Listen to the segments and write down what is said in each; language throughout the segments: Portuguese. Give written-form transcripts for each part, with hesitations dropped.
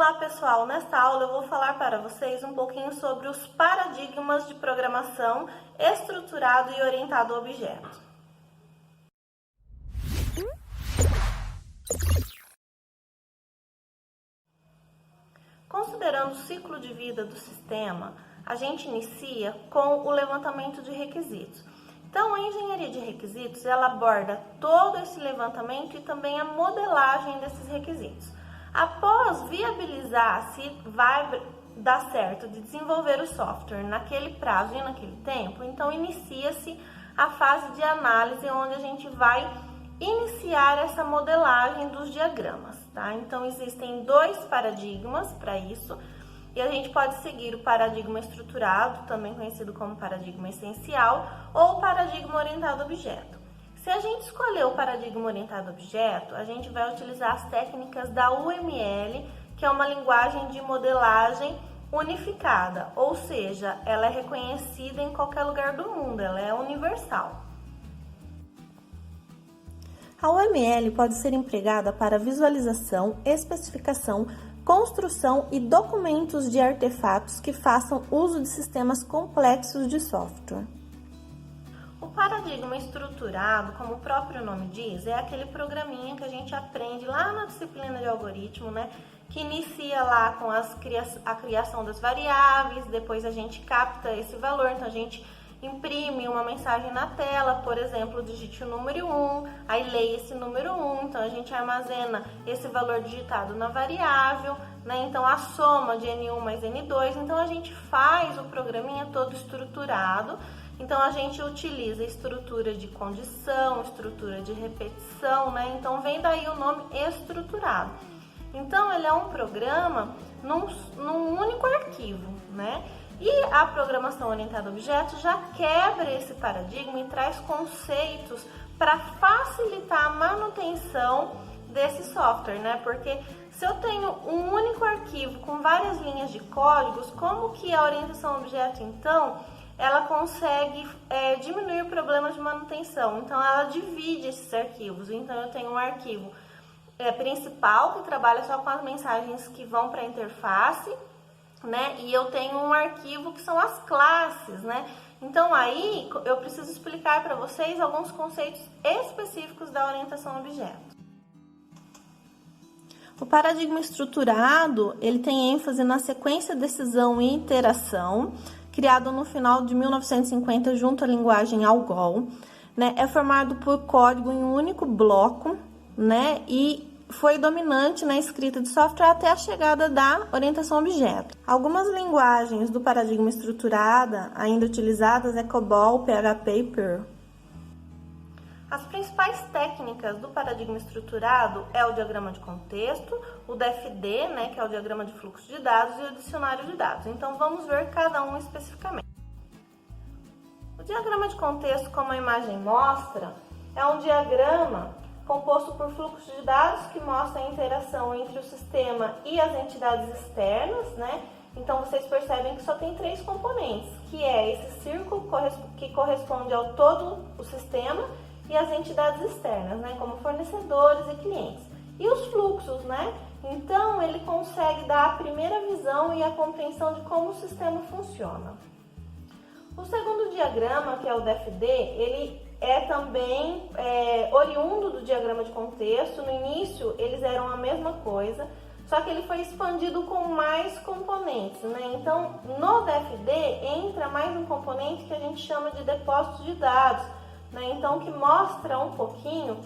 Olá pessoal, nesta aula eu vou falar para vocês um pouquinho sobre os paradigmas de programação estruturado e orientado a objeto. Considerando o ciclo de vida do sistema, a gente inicia com o levantamento de requisitos. Então, a engenharia de requisitos, ela aborda todo esse levantamento e também a modelagem desses requisitos. Após viabilizar se vai dar certo de desenvolver o software naquele prazo e naquele tempo, então inicia-se a fase de análise, onde a gente vai iniciar essa modelagem dos diagramas, tá? Então, existem dois paradigmas para isso, e a gente pode seguir o paradigma estruturado, também conhecido como paradigma essencial, ou paradigma orientado a objeto. Se a gente escolher o paradigma orientado a objeto, a gente vai utilizar as técnicas da UML, que é uma linguagem de modelagem unificada, ou seja, ela é reconhecida em qualquer lugar do mundo, ela é universal. A UML pode ser empregada para visualização, especificação, construção e documentos de artefatos que façam uso de sistemas complexos de software. O paradigma estruturado, como o próprio nome diz, é aquele programinha que a gente aprende lá na disciplina de algoritmo, né? Que inicia lá com a criação das variáveis, depois a gente capta esse valor, então a gente imprime uma mensagem na tela, por exemplo, digite o número 1, aí leia esse número 1, então a gente armazena esse valor digitado na variável, né? Então a soma de N1 mais N2, então a gente faz o programinha todo estruturado, então a gente utiliza estrutura de condição, estrutura de repetição, né? Então vem daí o nome estruturado. Então ele é um programa num único arquivo, né? E a programação orientada a objetos já quebra esse paradigma e traz conceitos para facilitar a manutenção desse software, né? Porque se eu tenho um único arquivo com várias linhas de códigos, como que a orientação a objeto, então, ela consegue diminuir problemas de manutenção? Então, ela divide esses arquivos. Então, eu tenho um arquivo principal, que trabalha só com as mensagens que vão para a interface, né? E eu tenho um arquivo que são as classes, né? Então aí eu preciso explicar para vocês alguns conceitos específicos da orientação a objeto. O paradigma estruturado, ele tem ênfase na sequência, decisão e interação, criado no final de 1950 junto à linguagem ALGOL, né? É formado por código em um único bloco, né? E foi dominante na escrita de software até a chegada da orientação a objeto. Algumas linguagens do paradigma estruturada ainda utilizadas é COBOL, PHP e Perl. As principais técnicas do paradigma estruturado é o diagrama de contexto, o DFD, né, que é o diagrama de fluxo de dados, e o dicionário de dados. Então vamos ver cada um especificamente. O diagrama de contexto, como a imagem mostra, é um diagrama composto por fluxos de dados que mostra a interação entre o sistema e as entidades externas, né? Então, vocês percebem que só tem três componentes, que é esse círculo que corresponde ao todo o sistema e as entidades externas, né? Como fornecedores e clientes. E os fluxos, né? Então, ele consegue dar a primeira visão e a compreensão de como o sistema funciona. O segundo diagrama, que é o DFD, ele é também oriundo do diagrama de contexto. No início, eles eram a mesma coisa, só que ele foi expandido com mais componentes, né? Então, no DFD, entra mais um componente que a gente chama de depósito de dados, né? Então, que mostra um pouquinho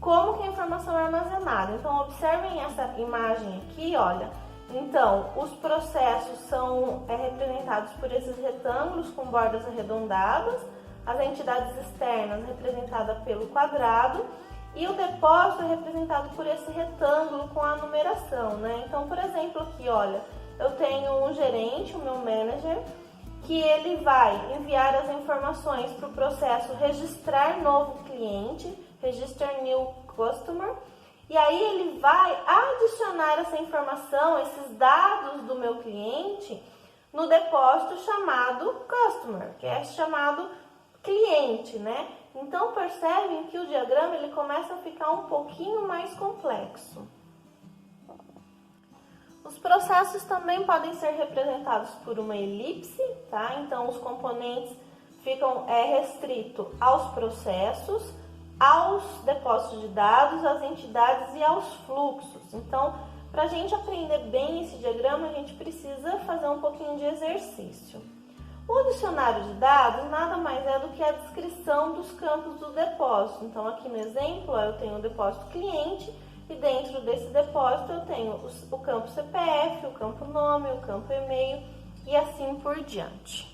como que a informação é armazenada. Então, observem essa imagem aqui, olha. Então, os processos são representados por esses retângulos com bordas arredondadas, as entidades externas representadas pelo quadrado e o depósito é representado por esse retângulo com a numeração, né? Então, por exemplo, aqui, olha, eu tenho um gerente, o meu manager, que ele vai enviar as informações para o processo registrar novo cliente, register new customer, e aí ele vai adicionar essa informação, esses dados do meu cliente, no depósito chamado customer, que é chamado cliente, né? Então percebem que o diagrama ele começa a ficar um pouquinho mais complexo. O Os processos também podem ser representados por uma elipse, tá? Então, os componentes ficam restritos aos processos, aos depósitos de dados, às entidades e aos fluxos. Então, para a gente aprender bem esse diagrama, a gente precisa fazer um pouquinho de exercício. O dicionário de dados nada mais é do que a descrição dos campos do depósito. Então, aqui no exemplo, eu tenho o depósito cliente e dentro desse depósito eu tenho o campo CPF, o campo nome, o campo e-mail e assim por diante.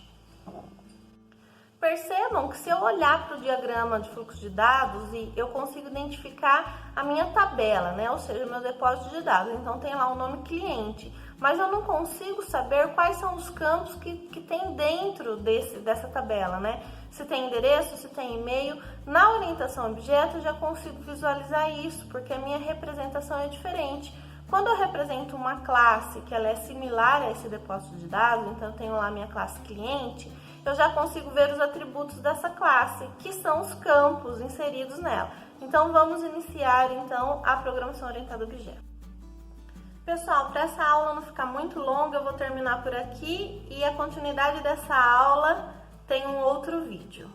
Percebam que se eu olhar para o diagrama de fluxo de dados, eu consigo identificar a minha tabela, né? Ou seja, meu depósito de dados. Então, tem lá o nome cliente, mas eu não consigo saber quais são os campos que tem dentro dessa tabela, né? Se tem endereço, se tem e-mail. Na orientação a objeto, eu já consigo visualizar isso, porque a minha representação é diferente. Quando eu represento uma classe que ela é similar a esse depósito de dados, então eu tenho lá a minha classe cliente, eu já consigo ver os atributos dessa classe, que são os campos inseridos nela. Então, vamos iniciar então a programação orientada a objeto. Pessoal, para essa aula não ficar muito longa, eu vou terminar por aqui e a continuidade dessa aula tem um outro vídeo.